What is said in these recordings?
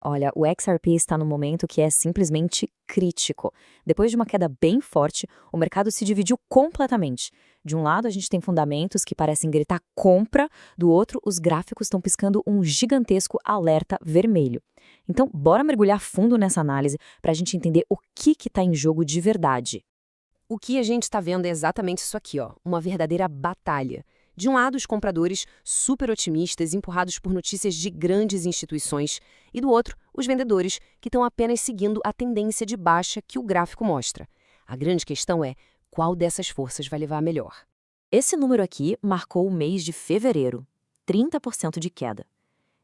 Olha, o XRP está num momento que é simplesmente crítico. Depois de uma queda bem forte, o mercado se dividiu completamente. De um lado, a gente tem fundamentos que parecem gritar compra, do outro, os gráficos estão piscando um gigantesco alerta vermelho. Então, bora mergulhar fundo nessa análise para a gente entender o que está em jogo de verdade. O que a gente está vendo é exatamente isso aqui, ó, uma verdadeira batalha. De um lado, os compradores super otimistas, empurrados por notícias de grandes instituições, e do outro, os vendedores, que estão apenas seguindo a tendência de baixa que o gráfico mostra. A grande questão é qual dessas forças vai levar a melhor. Esse número aqui marcou o mês de fevereiro, 30% de queda.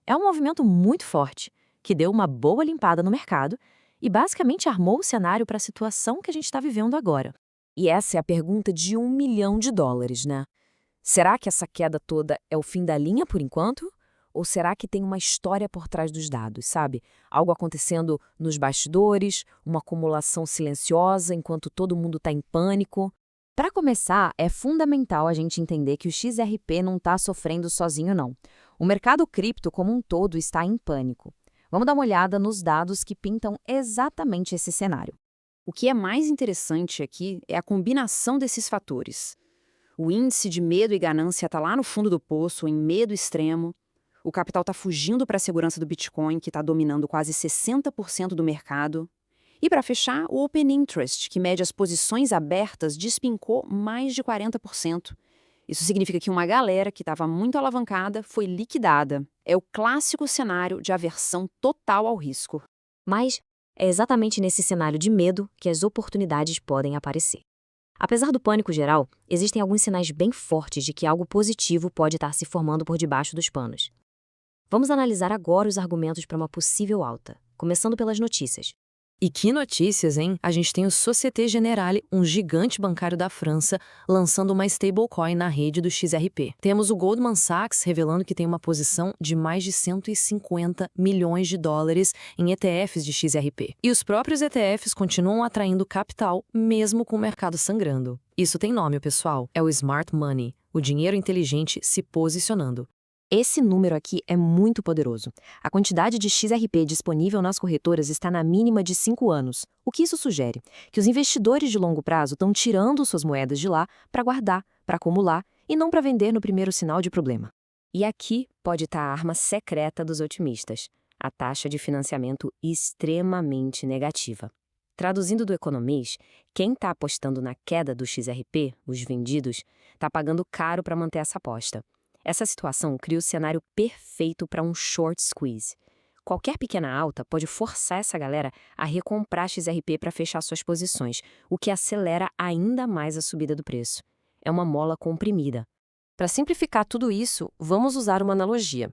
É um movimento muito forte, que deu uma boa limpada no mercado e basicamente armou o cenário para a situação que a gente está vivendo agora. E essa é a pergunta de US$ 1 milhão, né? Será que essa queda toda é o fim da linha por enquanto? Ou será que tem uma história por trás dos dados, sabe? Algo acontecendo nos bastidores, uma acumulação silenciosa enquanto todo mundo está em pânico? Para começar, é fundamental a gente entender que o XRP não está sofrendo sozinho, não. O mercado cripto como um todo está em pânico. Vamos dar uma olhada nos dados que pintam exatamente esse cenário. O que é mais interessante aqui é a combinação desses fatores. O índice de medo e ganância está lá no fundo do poço, em medo extremo. O capital está fugindo para a segurança do Bitcoin, que está dominando quase 60% do mercado. E para fechar, o Open Interest, que mede as posições abertas, despencou mais de 40%. Isso significa que uma galera que estava muito alavancada foi liquidada. É o clássico cenário de aversão total ao risco. Mas é exatamente nesse cenário de medo que as oportunidades podem aparecer. Apesar do pânico geral, existem alguns sinais bem fortes de que algo positivo pode estar se formando por debaixo dos panos. Vamos analisar agora os argumentos para uma possível alta, começando pelas notícias. E que notícias, hein? A gente tem o Société Générale, um gigante bancário da França, lançando uma stablecoin na rede do XRP. Temos o Goldman Sachs revelando que tem uma posição de mais de 150 milhões de dólares em ETFs de XRP. E os próprios ETFs continuam atraindo capital, mesmo com o mercado sangrando. Isso tem nome, pessoal. É o Smart Money, o dinheiro inteligente se posicionando. Esse número aqui é muito poderoso. A quantidade de XRP disponível nas corretoras está na mínima de 5 anos. O que isso sugere? Que os investidores de longo prazo estão tirando suas moedas de lá para guardar, para acumular e não para vender no primeiro sinal de problema. E aqui pode estar a arma secreta dos otimistas, a taxa de financiamento extremamente negativa. Traduzindo do economês, quem está apostando na queda do XRP, os vendidos, está pagando caro para manter essa aposta. Essa situação cria o cenário perfeito para um short squeeze. Qualquer pequena alta pode forçar essa galera a recomprar XRP para fechar suas posições, o que acelera ainda mais a subida do preço. É uma mola comprimida. Para simplificar tudo isso, vamos usar uma analogia.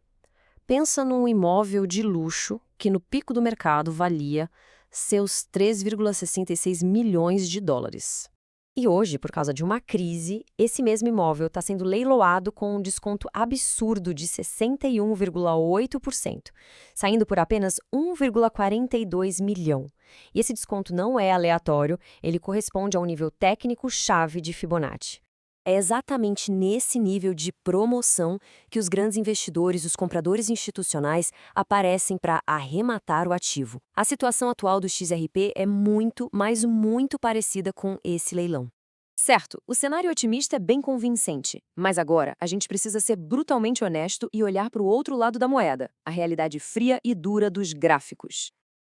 Pensa num imóvel de luxo que no pico do mercado valia seus 3,66 milhões de dólares. E hoje, por causa de uma crise, esse mesmo imóvel está sendo leiloado com um desconto absurdo de 61,8%, saindo por apenas 1,42 milhão. E esse desconto não é aleatório, ele corresponde a um nível técnico-chave de Fibonacci. É exatamente nesse nível de promoção que os grandes investidores, os compradores institucionais, aparecem para arrematar o ativo. A situação atual do XRP é muito, mas muito parecida com esse leilão. Certo, o cenário otimista é bem convincente, mas agora a gente precisa ser brutalmente honesto e olhar para o outro lado da moeda, a realidade fria e dura dos gráficos.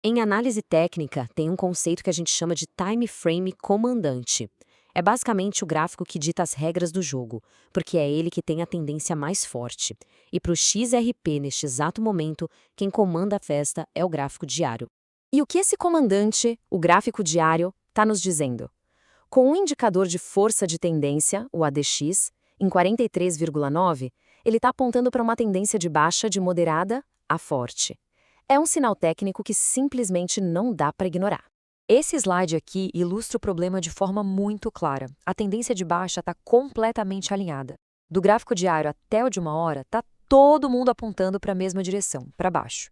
Em análise técnica, tem um conceito que a gente chama de time frame comandante. É basicamente o gráfico que dita as regras do jogo, porque é ele que tem a tendência mais forte. E para o XRP, neste exato momento, quem comanda a festa é o gráfico diário. E o que esse comandante, o gráfico diário, está nos dizendo? Com um indicador de força de tendência, o ADX, em 43,9, ele está apontando para uma tendência de baixa de moderada a forte. É um sinal técnico que simplesmente não dá para ignorar. Esse slide aqui ilustra o problema de forma muito clara. A tendência de baixa está completamente alinhada. Do gráfico diário até o de uma hora, está todo mundo apontando para a mesma direção, para baixo.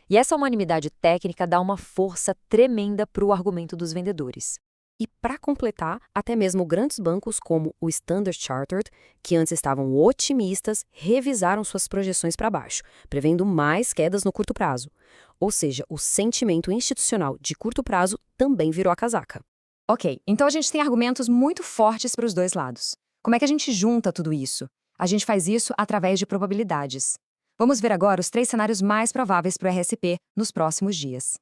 E essa unanimidade técnica dá uma força tremenda para o argumento dos vendedores. E, para completar, até mesmo grandes bancos como o Standard Chartered, que antes estavam otimistas, revisaram suas projeções para baixo, prevendo mais quedas no curto prazo. Ou seja, o sentimento institucional de curto prazo também virou a casaca. Ok, então a gente tem argumentos muito fortes para os dois lados. Como é que a gente junta tudo isso? A gente faz isso através de probabilidades. Vamos ver agora os 3 cenários mais prováveis para o RSP nos próximos dias.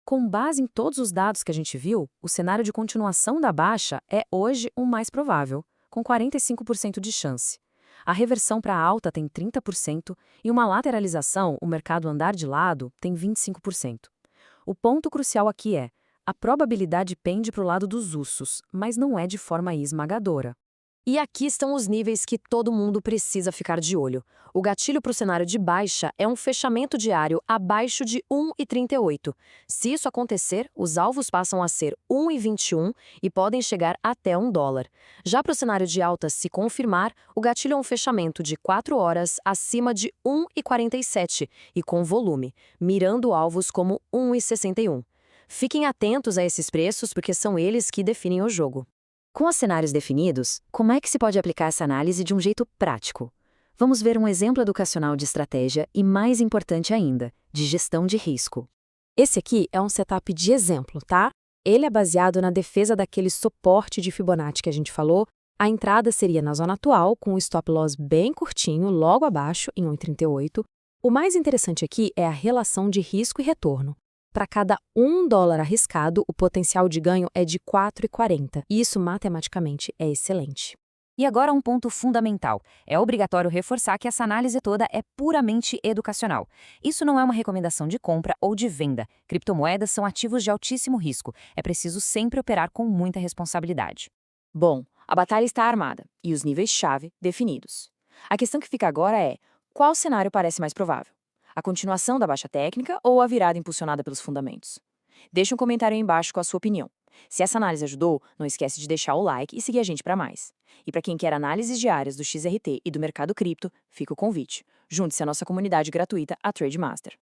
Com base em todos os dados que a gente viu, o cenário de continuação da baixa é hoje o mais provável, com 45% de chance. A reversão para alta tem 30% e uma lateralização, o mercado andar de lado, tem 25%. O ponto crucial aqui é: a probabilidade pende para o lado dos ursos, mas não é de forma esmagadora. E aqui estão os níveis que todo mundo precisa ficar de olho. O gatilho para o cenário de baixa é um fechamento diário abaixo de 1,38. Se isso acontecer, os alvos passam a ser 1,21 e podem chegar até $1. Já para o cenário de alta se confirmar, o gatilho é um fechamento de 4 horas acima de 1,47 e com volume, mirando alvos como 1,61. Fiquem atentos a esses preços porque são eles que definem o jogo. Com os cenários definidos, como é que se pode aplicar essa análise de um jeito prático? Vamos ver um exemplo educacional de estratégia e, mais importante ainda, de gestão de risco. Esse aqui é um setup de exemplo, tá? Ele é baseado na defesa daquele suporte de Fibonacci que a gente falou. A entrada seria na zona atual, com o stop loss bem curtinho, logo abaixo, em 1,38. O mais interessante aqui é a relação de risco e retorno. Para cada $1 arriscado, o potencial de ganho é de 4,40. E isso, matematicamente, é excelente. E agora um ponto fundamental. É obrigatório reforçar que essa análise toda é puramente educacional. Isso não é uma recomendação de compra ou de venda. Criptomoedas são ativos de altíssimo risco. É preciso sempre operar com muita responsabilidade. Bom, a batalha está armada e os níveis-chave definidos. A questão que fica agora é: qual cenário parece mais provável? A continuação da baixa técnica ou a virada impulsionada pelos fundamentos? Deixe um comentário aí embaixo com a sua opinião. Se essa análise ajudou, não esquece de deixar o like e seguir a gente para mais. E para quem quer análises diárias do XRT e do mercado cripto, fica o convite. Junte-se à nossa comunidade gratuita, a Trade Master.